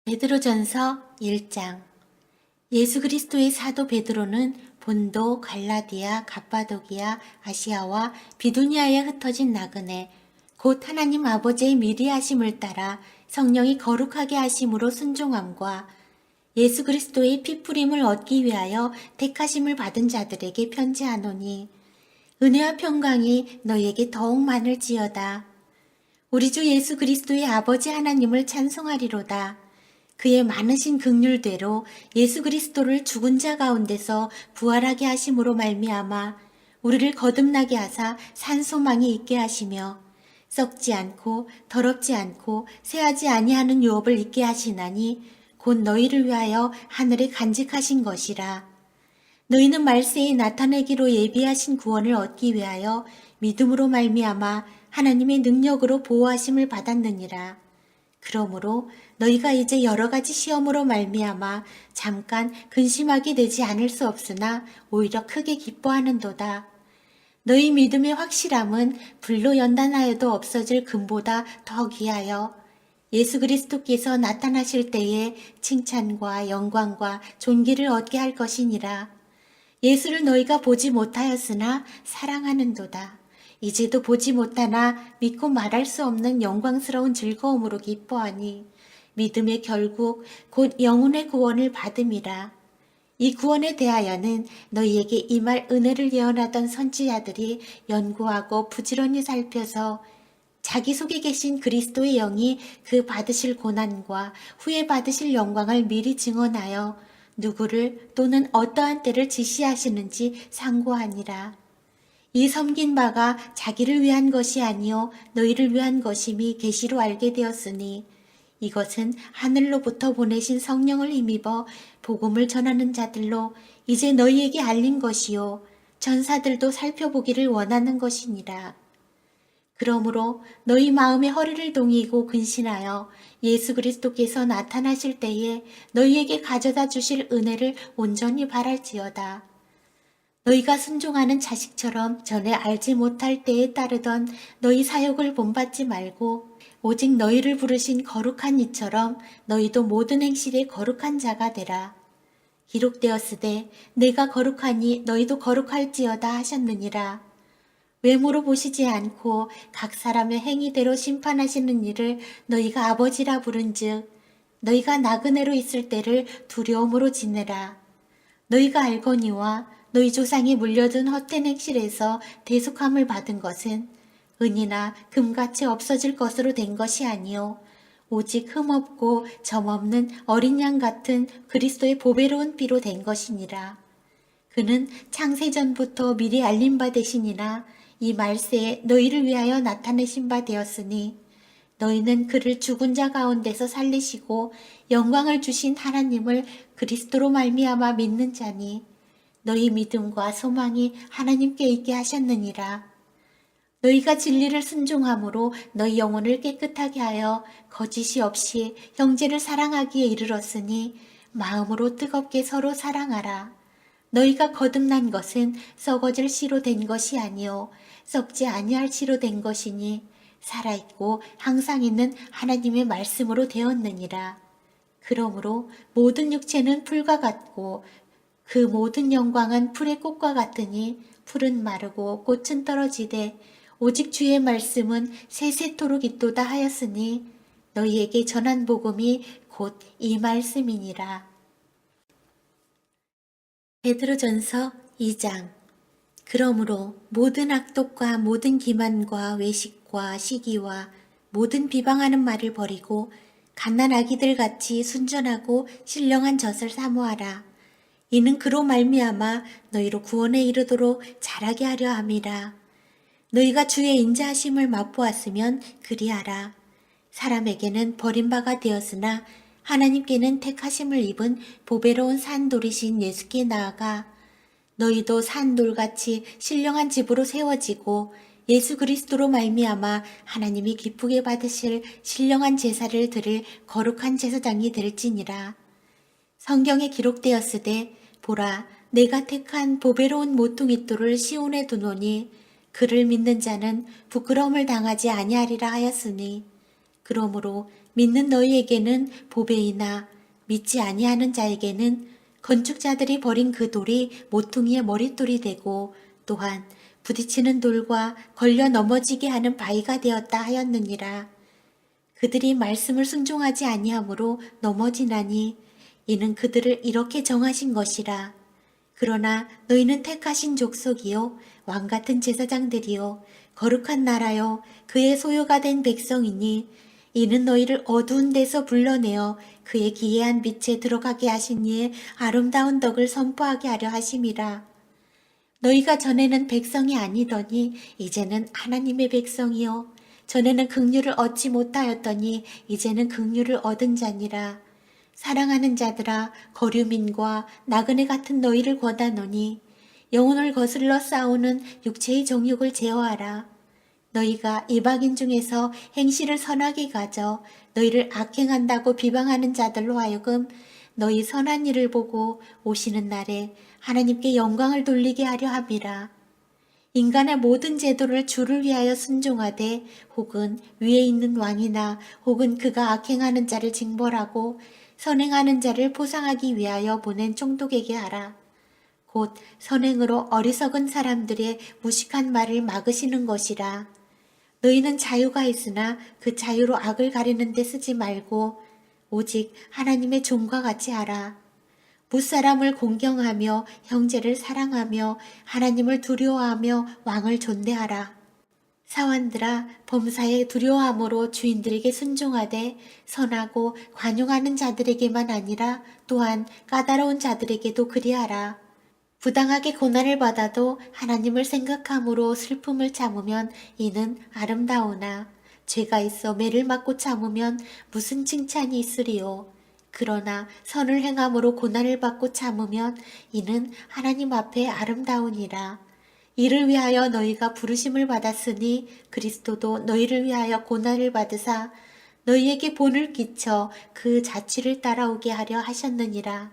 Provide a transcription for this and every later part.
베드로전서 1장. 예수 그리스도의 사도 베드로는 본도, 갈라디아, 갑바도기아, 아시아와 비두니아에 흩어진 나그네 곧 하나님 아버지의 미리 하심을 따라 성령이 거룩하게 하심으로 순종함과 예수 그리스도의 피부림을 얻기 위하여 택하심을 받은 자들에게 편지하노니 은혜와 평강이 너희에게 더욱 많을지어다. 우리 주 예수 그리스도의 아버지 하나님을 찬송하리로다. 그의 많으신 긍휼대로 예수 그리스도를 죽은 자 가운데서 부활하게 하심으로 말미암아 우리를 거듭나게 하사 산 소망이 있게 하시며 썩지 않고 더럽지 않고 쇠하지 아니하는 유업을 있게 하시나니 곧 너희를 위하여 하늘에 간직하신 것이라. 너희는 말세에 나타내기로 예비하신 구원을 얻기 위하여 믿음으로 말미암아 하나님의 능력으로 보호하심을 받았느니라. 그러므로 너희가 이제 여러 가지 시험으로 말미암아 잠깐 근심하게 되지 않을 수 없으나 오히려 크게 기뻐하는도다. 너희 믿음의 확실함은 불로 연단하여도 없어질 금보다 더 귀하여 예수 그리스도께서 나타나실 때에 칭찬과 영광과 존귀를 얻게 할 것이니라. 예수를 너희가 보지 못하였으나 사랑하는도다. 이제도 보지 못하나 믿고 말할 수 없는 영광스러운 즐거움으로 기뻐하니 믿음의 결국 곧 영혼의 구원을 받음이라. 이 구원에 대하여는 너희에게 임할 은혜를 예언하던 선지자들이 연구하고 부지런히 살펴서 자기 속에 계신 그리스도의 영이 그 받으실 고난과 후에 받으실 영광을 미리 증언하여 누구를 또는 어떠한 때를 지시하시는지 상고하니라. 이 섬긴 바가 자기를 위한 것이 아니요 너희를 위한 것임이 계시로 알게 되었으니 이것은 하늘로부터 보내신 성령을 힘입어 복음을 전하는 자들로 이제 너희에게 알린 것이요 전사들도 살펴보기를 원하는 것이니라. 그러므로 너희 마음의 허리를 동이고 근신하여 예수 그리스도께서 나타나실 때에 너희에게 가져다 주실 은혜를 온전히 바랄지어다. 너희가 순종하는 자식처럼 전에 알지 못할 때에 따르던 너희 사역을 본받지 말고 오직 너희를 부르신 거룩한 이처럼 너희도 모든 행실에 거룩한 자가 되라. 기록되었으되 내가 거룩하니 너희도 거룩할지어다 하셨느니라. 외모로 보시지 않고 각 사람의 행위대로 심판하시는 이를 너희가 아버지라 부른즉 너희가 나그네로 있을 때를 두려움으로 지내라. 너희가 알거니와 너희 조상이 물려둔 헛된 행실에서 대속함을 받은 것은 은이나 금같이 없어질 것으로 된 것이 아니요 오직 흠없고 점없는 어린 양 같은 그리스도의 보배로운 피로 된 것이니라. 그는 창세전부터 미리 알린 바 되시니라. 이 말세에 너희를 위하여 나타내신 바 되었으니 너희는 그를 죽은 자 가운데서 살리시고 영광을 주신 하나님을 그리스도로 말미암아 믿는 자니 너희 믿음과 소망이 하나님께 있게 하셨느니라. 너희가 진리를 순종함으로 너희 영혼을 깨끗하게 하여 거짓이 없이 형제를 사랑하기에 이르렀으니 마음으로 뜨겁게 서로 사랑하라. 너희가 거듭난 것은 썩어질 씨로 된 것이 아니요 썩지 아니할 씨로 된 것이니 살아있고 항상 있는 하나님의 말씀으로 되었느니라. 그러므로 모든 육체는 풀과 같고 그 모든 영광은 풀의 꽃과 같으니 풀은 마르고 꽃은 떨어지되 오직 주의 말씀은 세세토록 있도다 하였으니 너희에게 전한 복음이 곧 이 말씀이니라. 베드로전서 2장. 그러므로 모든 악독과 모든 기만과 외식과 시기와 모든 비방하는 말을 버리고 갓난 아기들 같이 순전하고 신령한 젖을 사모하라. 이는 그로 말미암아 너희로 구원에 이르도록 자라게 하려 함이라. 너희가 주의 인자하심을 맛보았으면 그리하라. 사람에게는 버림바가 되었으나 하나님께는 택하심을 입은 보배로운 산돌이신 예수께 나아가 너희도 산돌같이 신령한 집으로 세워지고 예수 그리스도로 말미암아 하나님이 기쁘게 받으실 신령한 제사를 드릴 거룩한 제사장이 될지니라. 성경에 기록되었으되 보라 내가 택한 보배로운 모퉁이돌을 시온에 두노니 그를 믿는 자는 부끄러움을 당하지 아니하리라 하였으니 그러므로 믿는 너희에게는 보배이나 믿지 아니하는 자에게는 건축자들이 버린 그 돌이 모퉁이의 머릿돌이 되고 또한 부딪히는 돌과 걸려 넘어지게 하는 바위가 되었다 하였느니라. 그들이 말씀을 순종하지 아니하므로 넘어지나니 이는 그들을 이렇게 정하신 것이라. 그러나 너희는 택하신 족속이요 왕같은 제사장들이요 거룩한 나라요 그의 소유가 된 백성이니 이는 너희를 어두운 데서 불러내어 그의 기이한 빛에 들어가게 하신 이의 아름다운 덕을 선포하게 하려 하심이라. 너희가 전에는 백성이 아니더니 이제는 하나님의 백성이요 전에는 긍휼을 얻지 못하였더니 이제는 긍휼을 얻은 자니라. 사랑하는 자들아 거류민과 나그네 같은 너희를 권하노니 영혼을 거슬러 싸우는 육체의 정욕을 제어하라. 너희가 이방인 중에서 행실을 선하게 가져 너희를 악행한다고 비방하는 자들로 하여금 너희 선한 일을 보고 오시는 날에 하나님께 영광을 돌리게 하려 함이라. 인간의 모든 제도를 주를 위하여 순종하되 혹은 위에 있는 왕이나 혹은 그가 악행하는 자를 징벌하고 선행하는 자를 포상하기 위하여 보낸 총독에게 하라. 곧 선행으로 어리석은 사람들의 무식한 말을 막으시는 것이라. 너희는 자유가 있으나 그 자유로 악을 가리는 데 쓰지 말고 오직 하나님의 종과 같이 하라. 무사람을 공경하며 형제를 사랑하며 하나님을 두려워하며 왕을 존대하라. 사원들아 범사에 두려워함으로 주인들에게 순종하되 선하고 관용하는 자들에게만 아니라 또한 까다로운 자들에게도 그리하라. 부당하게 고난을 받아도 하나님을 생각함으로 슬픔을 참으면 이는 아름다우나 죄가 있어 매를 맞고 참으면 무슨 칭찬이 있으리요. 그러나 선을 행함으로 고난을 받고 참으면 이는 하나님 앞에 아름다우니라. 이를 위하여 너희가 부르심을 받았으니 그리스도도 너희를 위하여 고난을 받으사 너희에게 본을 끼쳐 그 자취를 따라오게 하려 하셨느니라.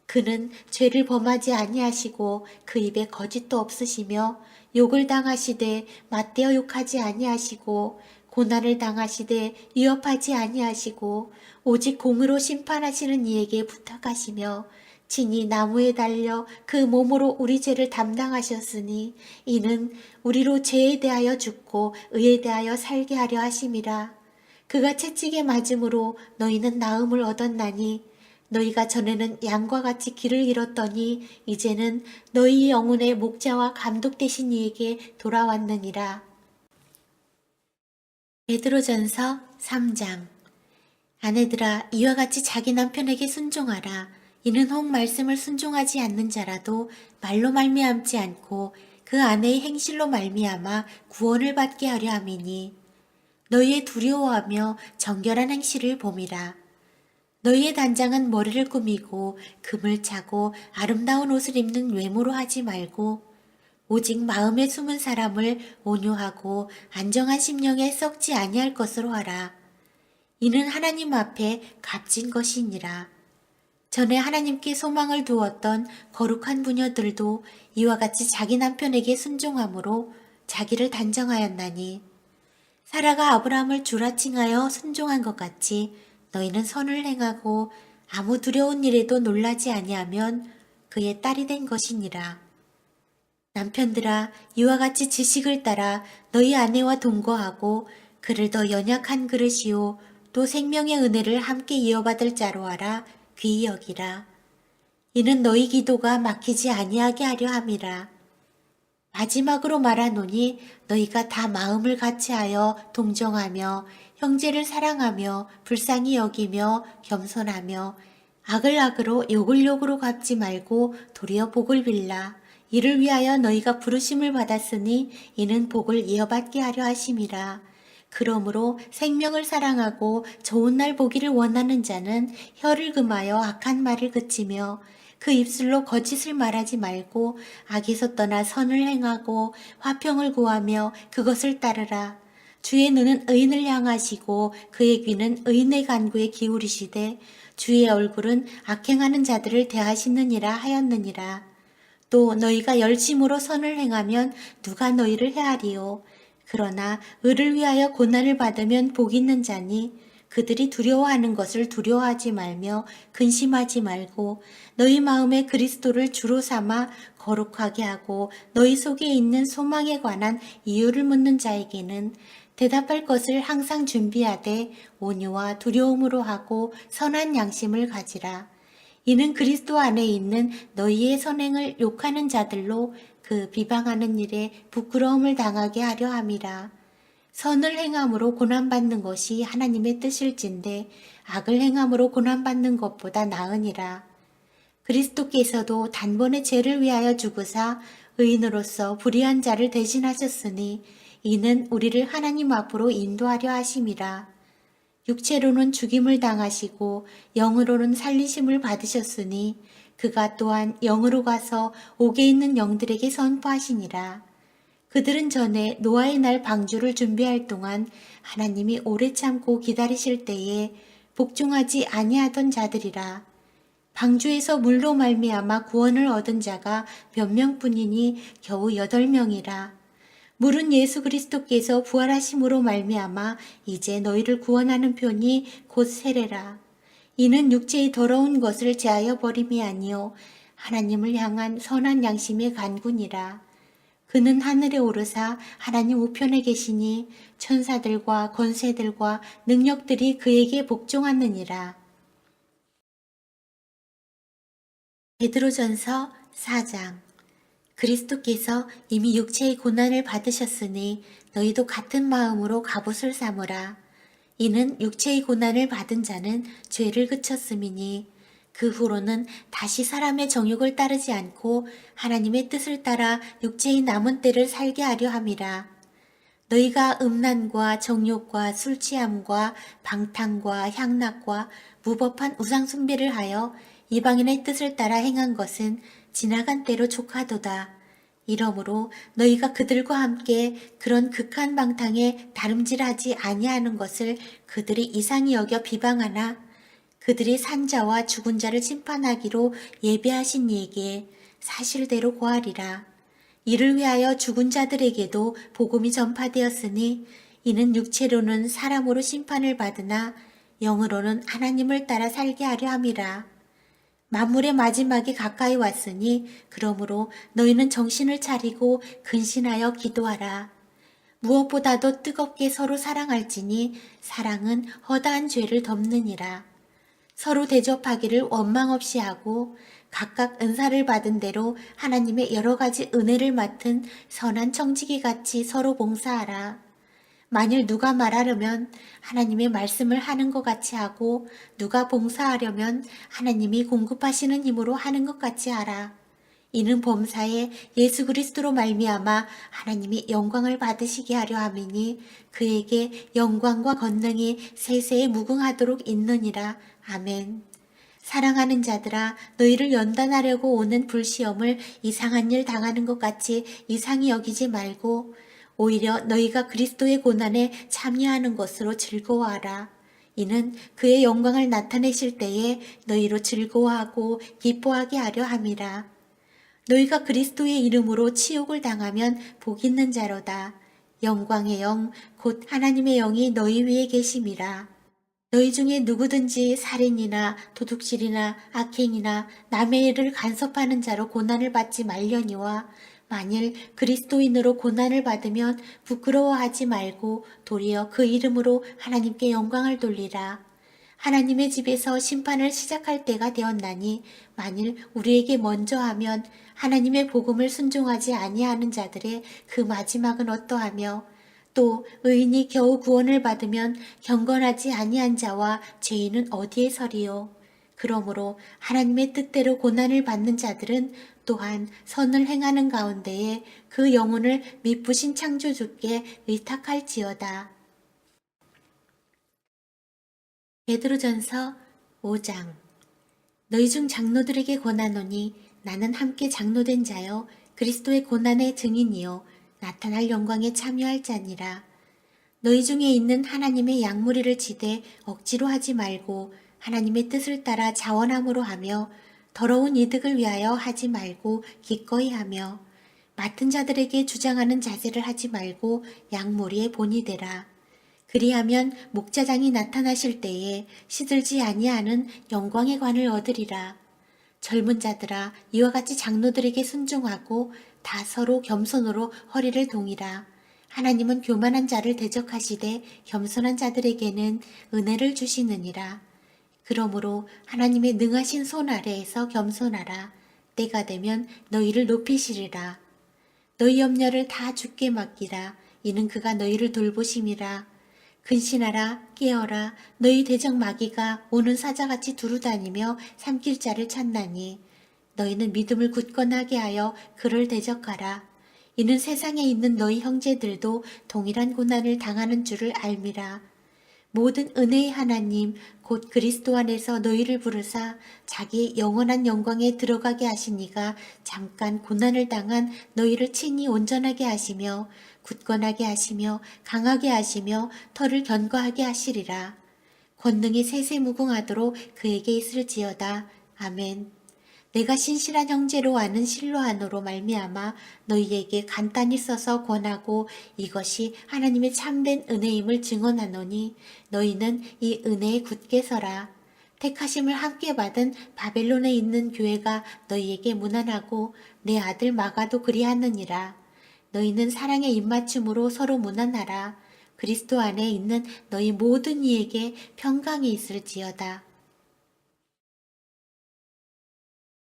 그는 죄를 범하지 아니하시고 그 입에 거짓도 없으시며 욕을 당하시되 맞대어 욕하지 아니하시고 고난을 당하시되 위협하지 아니하시고 오직 공의로 심판하시는 이에게 부탁하시며 친히 나무에 달려 그 몸으로 우리 죄를 담당하셨으니 이는 우리로 죄에 대하여 죽고 의에 대하여 살게 하려 하심이라. 그가 채찍에 맞음으로 너희는 나음을 얻었나니 너희가 전에는 양과 같이 길을 잃었더니 이제는 너희 영혼의 목자와 감독 되신 이에게 돌아왔느니라. 베드로전서 3장. 아내들아 이와 같이 자기 남편에게 순종하라. 이는 혹 말씀을 순종하지 않는 자라도 말로 말미암지 않고 그 아내의 행실로 말미암아 구원을 받게 하려 함이니 너희의 두려워하며 정결한 행실을 봄이라. 너희의 단장은 머리를 꾸미고 금을 차고 아름다운 옷을 입는 외모로 하지 말고 오직 마음에 숨은 사람을 온유하고 안정한 심령에 썩지 아니할 것으로 하라. 이는 하나님 앞에 값진 것이니라. 전에 하나님께 소망을 두었던 거룩한 부녀들도 이와 같이 자기 남편에게 순종함으로 자기를 단정하였나니 사라가 아브라함을 주라 칭하여 순종한 것 같이 너희는 선을 행하고 아무 두려운 일에도 놀라지 아니하면 그의 딸이 된 것이니라. 남편들아 이와 같이 지식을 따라 너희 아내와 동거하고 그를 더 연약한 그릇이요 또 생명의 은혜를 함께 이어받을 자로 알아 귀히 여기라. 이는 너희 기도가 막히지 아니하게 하려 함이라. 마지막으로 말하노니 너희가 다 마음을 같이하여 동정하며 형제를 사랑하며 불쌍히 여기며 겸손하며 악을 악으로 욕을 욕으로 갚지 말고 도리어 복을 빌라. 이를 위하여 너희가 부르심을 받았으니 이는 복을 이어받게 하려 하심이라. 그러므로 생명을 사랑하고 좋은 날 보기를 원하는 자는 혀를 금하여 악한 말을 그치며 그 입술로 거짓을 말하지 말고 악에서 떠나 선을 행하고 화평을 구하며 그것을 따르라. 주의 눈은 의인을 향하시고 그의 귀는 의인의 간구에 기울이시되 주의 얼굴은 악행하는 자들을 대하시느니라 하였느니라. 또 너희가 열심으로 선을 행하면 누가 너희를 해하리요. 그러나 의를 위하여 고난을 받으면 복 있는 자니 그들이 두려워하는 것을 두려워하지 말며 근심하지 말고 너희 마음에 그리스도를 주로 삼아 거룩하게 하고 너희 속에 있는 소망에 관한 이유를 묻는 자에게는 대답할 것을 항상 준비하되 온유와 두려움으로 하고 선한 양심을 가지라. 이는 그리스도 안에 있는 너희의 선행을 욕하는 자들로 그 비방하는 일에 부끄러움을 당하게 하려 함이라. 선을 행함으로 고난받는 것이 하나님의 뜻일진데 악을 행함으로 고난받는 것보다 나으니라. 그리스도께서도 단번에 죄를 위하여 죽으사 의인으로서 불의한 자를 대신하셨으니 이는 우리를 하나님 앞으로 인도하려 하심이라. 육체로는 죽임을 당하시고 영으로는 살리심을 받으셨으니 그가 또한 영으로 가서 옥에 있는 영들에게 선포하시니라. 그들은 전에 노아의 날 방주를 준비할 동안 하나님이 오래 참고 기다리실 때에 복종하지 아니하던 자들이라. 방주에서 물로 말미암아 구원을 얻은 자가 몇 명뿐이니 겨우 8명이라. 물은 예수 그리스도께서 부활하심으로 말미암아 이제 너희를 구원하는 편이 곧 세례라. 이는 육체의 더러운 것을 제하여 버림이 아니요 하나님을 향한 선한 양심의 간구니라. 그는 하늘에 오르사 하나님 우편에 계시니 천사들과 권세들과 능력들이 그에게 복종하느니라. 베드로전서 4장. 그리스도께서 이미 육체의 고난을 받으셨으니 너희도 같은 마음으로 갑옷을 삼으라. 이는 육체의 고난을 받은 자는 죄를 그쳤음이니 그 후로는 다시 사람의 정욕을 따르지 않고 하나님의 뜻을 따라 육체의 남은 때를 살게 하려 함이라. 너희가 음란과 정욕과 술취함과 방탕과 향락과 무법한 우상숭배를 하여 이방인의 뜻을 따라 행한 것은 지나간 때로 족하도다. 이러므로 너희가 그들과 함께 그런 극한 방탕에 다름질하지 아니하는 것을 그들이 이상히 여겨 비방하나 그들이 산자와 죽은 자를 심판하기로 예비하신 이에게 사실대로 고하리라. 이를 위하여 죽은 자들에게도 복음이 전파되었으니 이는 육체로는 사람으로 심판을 받으나 영으로는 하나님을 따라 살게 하려 함이라. 만물의 마지막이 가까이 왔으니 그러므로 너희는 정신을 차리고 근신하여 기도하라. 무엇보다도 뜨겁게 서로 사랑할지니 사랑은 허다한 죄를 덮느니라. 서로 대접하기를 원망 없이 하고 각각 은사를 받은 대로 하나님의 여러 가지 은혜를 맡은 선한 청지기 같이 서로 봉사하라. 만일 누가 말하려면 하나님의 말씀을 하는 것 같이 하고 누가 봉사하려면 하나님이 공급하시는 힘으로 하는 것 같이 하라. 이는 범사에 예수 그리스도로 말미암아 하나님이 영광을 받으시게 하려 함이니 그에게 영광과 권능이 세세에 무궁하도록 있느니라. 아멘. 사랑하는 자들아, 너희를 연단하려고 오는 불시험을 이상한 일 당하는 것 같이 이상히 여기지 말고 오히려 너희가 그리스도의 고난에 참여하는 것으로 즐거워하라. 이는 그의 영광을 나타내실 때에 너희로 즐거워하고 기뻐하게 하려 함이라. 너희가 그리스도의 이름으로 치욕을 당하면 복 있는 자로다. 영광의 영, 곧 하나님의 영이 너희 위에 계심이라. 너희 중에 누구든지 살인이나 도둑질이나 악행이나 남의 일을 간섭하는 자로 고난을 받지 말려니와 만일 그리스도인으로 고난을 받으면 부끄러워하지 말고 도리어 그 이름으로 하나님께 영광을 돌리라. 하나님의 집에서 심판을 시작할 때가 되었나니 만일 우리에게 먼저 하면 하나님의 복음을 순종하지 아니하는 자들의 그 마지막은 어떠하며 또 의인이 겨우 구원을 받으면 경건하지 아니한 자와 죄인은 어디에 서리요. 그러므로 하나님의 뜻대로 고난을 받는 자들은 또한 선을 행하는 가운데에 그 영혼을 미쁘신 창조주께 의탁할지어다. 베드로전서 5장. 너희 중 장로들에게 권하노니 나는 함께 장로된 자요 그리스도의 고난의 증인이요 나타날 영광에 참여할 자니라. 너희 중에 있는 하나님의 양무리를 지되 억지로 하지 말고 하나님의 뜻을 따라 자원함으로 하며 더러운 이득을 위하여 하지 말고 기꺼이 하며 맡은 자들에게 주장하는 자세를 하지 말고 양무리의 본이 되라. 그리하면 목자장이 나타나실 때에 시들지 아니하는 영광의 관을 얻으리라. 젊은 자들아, 이와 같이 장로들에게 순종하고 다 서로 겸손으로 허리를 동이라. 하나님은 교만한 자를 대적하시되 겸손한 자들에게는 은혜를 주시느니라. 그러므로 하나님의 능하신 손 아래에서 겸손하라. 때가 되면 너희를 높이시리라. 너희 염려를 다 주께 맡기라. 이는 그가 너희를 돌보심이라. 근신하라, 깨어라. 너희 대적 마귀가 오는 사자같이 두루다니며 삼킬 자를 찾나니 너희는 믿음을 굳건하게 하여 그를 대적하라. 이는 세상에 있는 너희 형제들도 동일한 고난을 당하는 줄을 알미라. 모든 은혜의 하나님 곧 그리스도 안에서 너희를 부르사 자기의 영원한 영광에 들어가게 하시니가 잠깐 고난을 당한 너희를 친히 온전하게 하시며 굳건하게 하시며 강하게 하시며 털을 견고하게 하시리라. 권능이 세세무궁하도록 그에게 있을지어다. 아멘. 내가 신실한 형제로 아는 실로아노로 말미암아 너희에게 간단히 써서 권하고 이것이 하나님의 참된 은혜임을 증언하노니 너희는 이 은혜에 굳게 서라. 택하심을 함께 받은 바벨론에 있는 교회가 너희에게 무난하고 내 아들 마가도 그리하느니라. 너희는 사랑의 입맞춤으로 서로 무난하라. 그리스도 안에 있는 너희 모든 이에게 평강이 있을지어다.